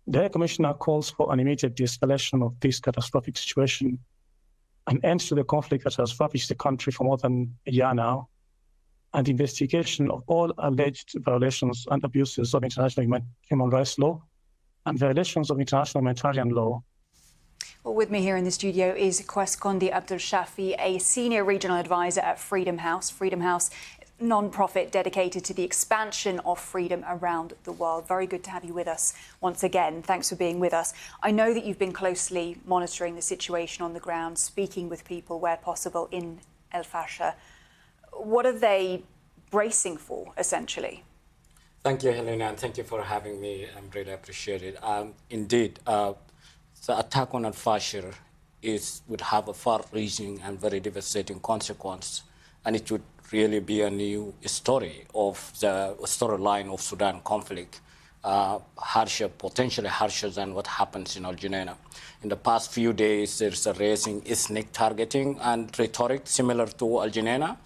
The High Commissioner calls for an immediate de-escalation of this catastrophic situation, an end to the conflict that has ravaged the country for more than a year now, and investigation of all alleged violations and abuses of international human rights law and violations of international humanitarian law. Well, with me here in the studio is Quscondy Abdulshafi, a senior regional advisor at Freedom House. Freedom House, non-profit dedicated to the expansion of freedom around the world. Very good to have you with us once again. Thanks for being with us. I know that you've been closely monitoring the situation on the ground, speaking with people where possible in El Fasher. What are they bracing for, essentially? Thank you, Helena, and thank you for having me. I really appreciate it. Indeed, the attack on Fasher would have a far-reaching and very devastating consequence, and it would really be a new story of the storyline of Sudan conflict, harsher, potentially harsher than what happens in Al Junaina. In the past few days, there's a rising ethnic targeting and rhetoric similar to Al Junaina.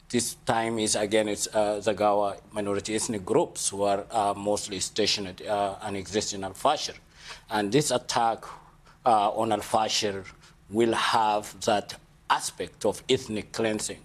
This time is against Zagawa minority ethnic groups who are mostly stationed and exist in Al Fasher. And this attack on Al Fasher will have that aspect of ethnic cleansing.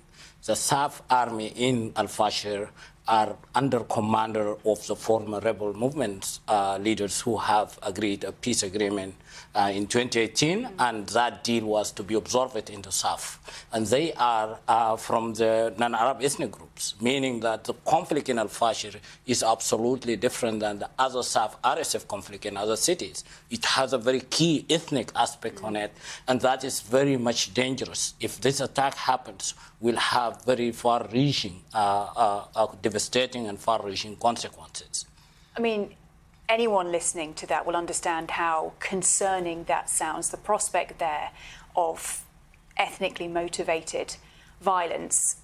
The SAF army in Al Fasher are under commander of the former rebel movement leaders who have agreed a peace agreement in 2018, and that deal was to be observed in the SAF. And they are from the non-Arab ethnic groups, meaning that the conflict in Al Fasher is absolutely different than the other SAF RSF conflict in other cities. It has a very key ethnic aspect on it, and that is very much dangerous. If this attack happens, we'll have very far-reaching, devastating and far-reaching consequences. I mean, anyone listening to that will understand how concerning that sounds, the prospect there of ethnically motivated violence.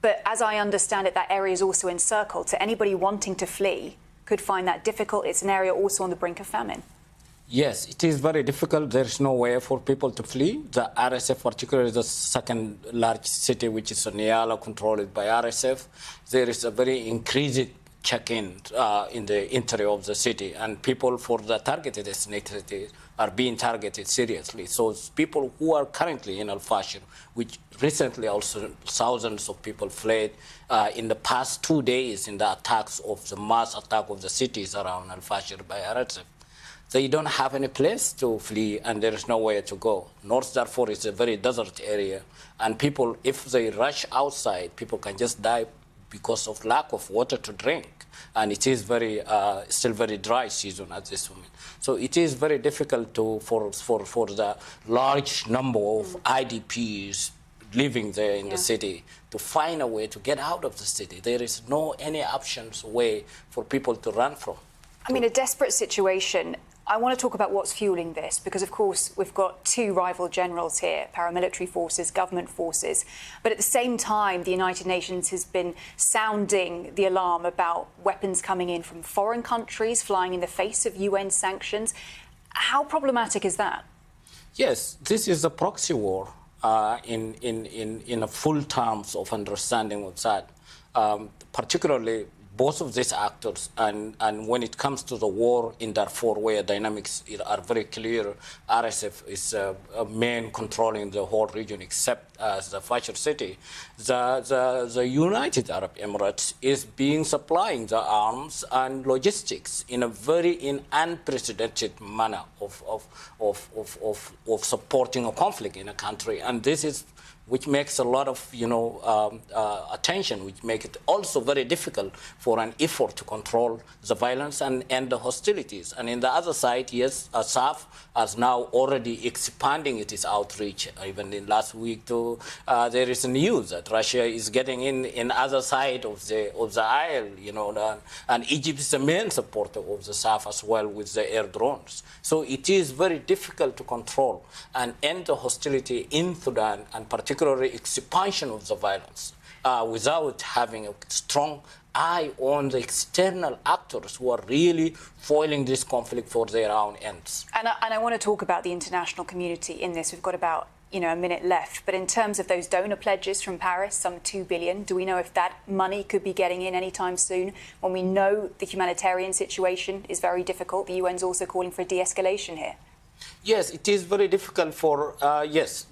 But as I understand it, that area is also encircled, so anybody wanting to flee could find that difficult. It's an area also on the brink of famine. Yes, it is very difficult. There's no way for people to flee. The RSF, particularly the second large city, which is Niala, controlled by RSF, there is a very increased check-in in the interior of the city, and people for the targeted ethnicities are being targeted seriously. So people who are currently in Al Fasher, which recently also thousands of people fled in the past 2 days in the attacks of the mass attack of the cities around Al Fasher by RSF. They don't have any place to flee, and there is nowhere to go. North Darfur is a very desert area, and people, if they rush outside, people can just die because of lack of water to drink. And it is still very dry season at this moment. So it is very difficult for the large number of IDPs living there in the city to find a way to get out of the city. There is no any options way for people to run from. I mean, a desperate situation. I want to talk about what's fueling this, because, of course, we've got two rival generals here, paramilitary forces, government forces. But at the same time, the United Nations has been sounding the alarm about weapons coming in from foreign countries, flying in the face of UN sanctions. How problematic is that? Yes, this is a proxy war in a full terms of understanding of that, particularly both of these actors, and when it comes to the war in Darfur, where dynamics are very clear, RSF is a main controlling the whole region except the Fasher city. The United Arab Emirates is supplying the arms and logistics in a very unprecedented manner of supporting a conflict in a country, and this is which makes a lot of attention, which make it also very difficult for an effort to control the violence and end the hostilities. And in the other side, yes, SAF is now already expanding its outreach. Even in last week, too, there is news that Russia is getting in other side of the aisle, and Egypt is the main supporter of the SAF as well with the air drones. So it is very difficult to control and end the hostility in Sudan, and particularly expansion of the violence without having a strong eye on the external actors who are really foiling this conflict for their own ends. And I want to talk about the international community in this. We've got about a minute left, but in terms of those donor pledges from Paris, some 2 billion, do we know if that money could be getting in anytime soon when we know the humanitarian situation is very difficult? The UN's also calling for a de-escalation here. Yes, it is very difficult for, yes,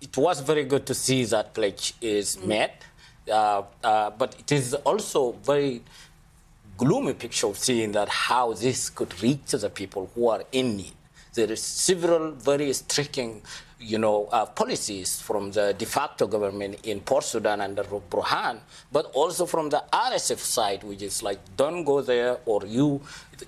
it was very good to see that pledge is met, but it is also very gloomy picture of seeing that how this could reach the people who are in need. There is several very striking, policies from the de facto government in Port Sudan under Burhan, but also from the RSF side, which is like, don't go there, or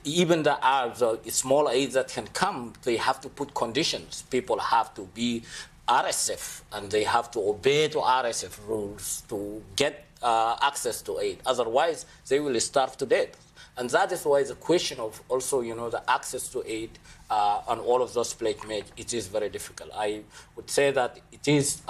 even the small aid that can come, they have to put conditions. People have to be RSF, and they have to obey to RSF rules to get access to aid. Otherwise, they will starve to death. And that is why the question of also, the access to aid on all of those pledge made, it is very difficult. I would say that it is,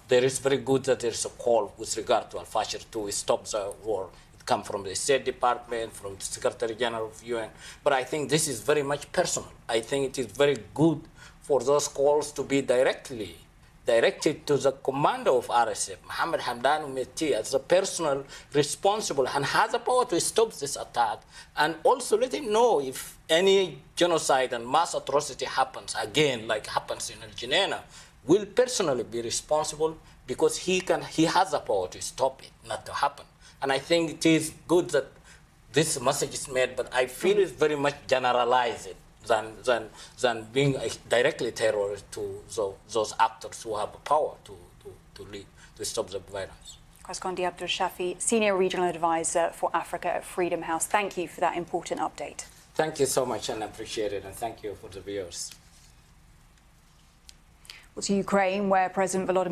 there is very good that there is a call with regard to Fasher to stop the war. It comes from the State Department, from the Secretary General of UN. But I think this is very much personal. I think it is very good for those calls to be directed to the commander of RSF, Mohammed Hamdan Umeti, as a personal responsible and has the power to stop this attack, and also let him know if any genocide and mass atrocity happens again, like happens in Al-Janaina, will personally be responsible, because he has the power to stop it, not to happen. And I think it is good that this message is made, but I feel it's very much generalized than being directly terrorist to those actors who have the power to stop the violence. Quscondy Abdulshafi, Senior Regional Advisor for Africa at Freedom House. Thank you for that important update. Thank you so much, and I appreciate it, and thank you for the viewers. Well, to Ukraine, where President Volodymyr